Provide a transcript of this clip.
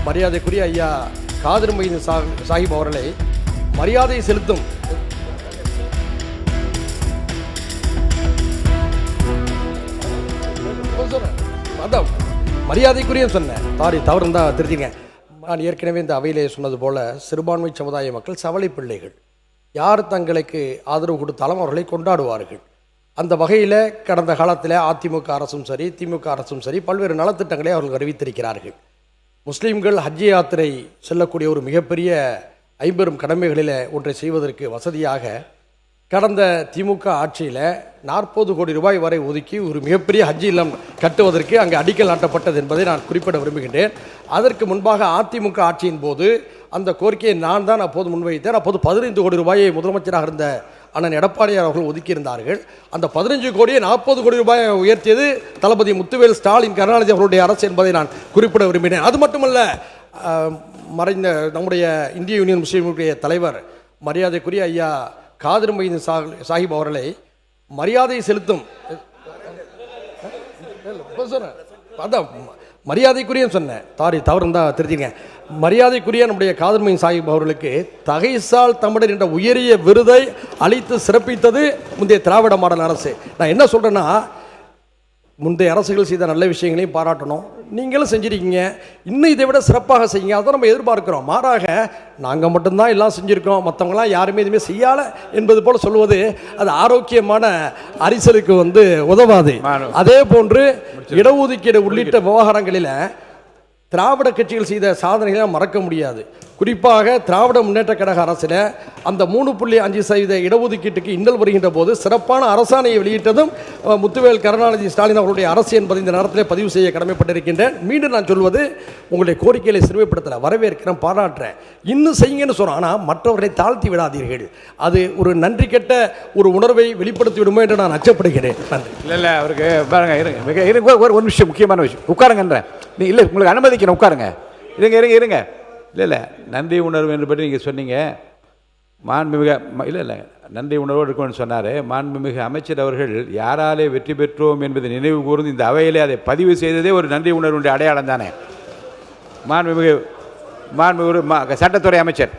மரியாதைக்குரிய ஐயா காதர் மொய்தீன் சாஹிப் அவர்களை மரியாதை செலுத்தும் அதான் மரியாதைக்குரிய சொன்னேன். தவறு தான் திருத்திங்க. நான் ஏற்கனவே இந்த அவையிலே சொன்னது போல சிறுபான்மை சமுதாய மக்கள் சவலை பிள்ளைகள். யார் தங்களுக்கு ஆதரவு கொடுத்தாலும் அவர்களை கொண்டாடுவார்கள். அந்த வகையில் கடந்த காலத்தில் அதிமுக அரசும் சரி திமுக அரசும் சரி பல்வேறு நலத்திட்டங்களை அவர்கள் அறிவித்திருக்கிறார்கள். முஸ்லீம்கள் ஹஜ் யாத்திரை செல்லக்கூடிய ஒரு மிகப்பெரிய ஐம்பெரும் கடமைகளில் ஒன்றை செய்வதற்கு வசதியாக கடந்த திமுக ஆட்சியில் 40 கோடி ரூபாய் வரை ஒதுக்கி ஒரு மிகப்பெரிய ஹஜ் இல்லம் கட்டுவதற்கு அங்கே அடிக்கல் நாட்டப்பட்டது என்பதை நான் குறிப்பிட விரும்புகின்றேன். அதற்கு முன்பாக அதிமுக ஆட்சியின் போது அந்த கோரிக்கையை நான் தான் அப்போது முன்வைத்தேன். அப்போது 15 கோடி ரூபாயை முதலமைச்சராக இருந்த அண்ணன் எடப்பாடியார் அவர்கள் ஒதுக்கியிருந்தார்கள். அந்த 15 கோடியை 40 கோடி ரூபாயை உயர்த்தியது தளபதி முத்துவேல் ஸ்டாலின் கருணாநிதி அவர்களுடைய அரசு என்பதை நான் குறிப்பிட விரும்பினேன். அது மட்டுமல்ல, மறைந்த நம்முடைய இந்திய யூனியன் முஸ்லீம் லீக்குடைய தலைவர் மரியாதைக்குரிய ஐயா காதர் மொய்தீன் சாஹிப் அவர்களை மரியாதை செலுத்தும் அதான் மரியாதைக்குரிய சொன்னேன். தவறு தான் திருத்திங்க. மரியாதைக்குரிய நம்முடைய காதர் மொய்தீன் சாஹிப் அவர்களுக்கு தகைசால் தமிழர் என்ற உயரிய விருதை அளித்து சிறப்பித்தது முந்தைய திராவிட மாடல் அரசு. நான் என்ன சொல்றேன்னா, முந்தைய அரசுகள் செய்த நல்ல விஷயங்களையும் பாராட்டணும். நீங்களும் செஞ்சிருக்கீங்க, இன்னும் இதை விட சிறப்பாக செய்யுங்க. அதை நம்ம எதிர்பார்க்கிறோம். மாறாக நாங்கள் மட்டும்தான் எல்லாம் செஞ்சுருக்கோம், மற்றவங்களாம் யாருமே எதுவுமே செய்யலை என்பது போல் சொல்வது அது ஆரோக்கியமான அரசியலுக்கு உதவாது. அதே போன்று இடஒதுக்கீடு உள்ளிட்ட விவகாரங்களில் திராவிட கட்சிகள் செய்த சாதனைகளை மறக்க முடியாது. குறிப்பாக திராவிட முன்னேற்ற கழக அரசில் அந்த 3.5% இடஒதுக்கீட்டுக்கு இன்னல் வருகின்ற போது சிறப்பான அரசாணையை வெளியிட்டதும் முத்துவேல் கருணாநிதி ஸ்டாலின் அவர்களுடைய அரசு என்பதை இந்த நேரத்தில் பதிவு செய்ய கடமைப்பட்டிருக்கின்றேன். மீண்டும் நான் சொல்வது, உங்களுடைய கோரிக்கைகளை சிறுமைப்படுத்தல, வரவேற்கிறேன், பாராட்டுறேன், இன்னும் செய்யுங்கன்னு சொல்கிறோம். ஆனால் மற்றவர்களை தாழ்த்தி விடாதீர்கள். அது ஒரு நன்றி கெட்ட ஒரு உணர்வை வெளிப்படுத்தி விடுமோ என்று நான் அச்சப்படுகிறேன். நன்றி. இல்லை அவருக்கு பாருங்க, இருங்க ஒரு விஷயம், முக்கியமான விஷயம், உட்காருங்கன்றேன். நீ இல்லை, உங்களுக்கு அனுமதிக்கணும், உட்காருங்க. இருங்க. இல்லை நன்றி உணர்வு என்று பற்றி நீங்கள் சொன்னீங்க. மாண்புமிகு இல்லை நன்றி உணர்வோடு இருக்கும்னு சொன்னார். மாண்புமிகு அமைச்சர் அவர்கள் யாராலே வெற்றி பெற்றோம் என்பதை நினைவு கூர்ந்து இந்த அவையிலே அதை பதிவு செய்ததே ஒரு நன்றி உணர்வுடைய அடையாளம் தானே. மாண்புமிகு சட்டத்துறை அமைச்சர்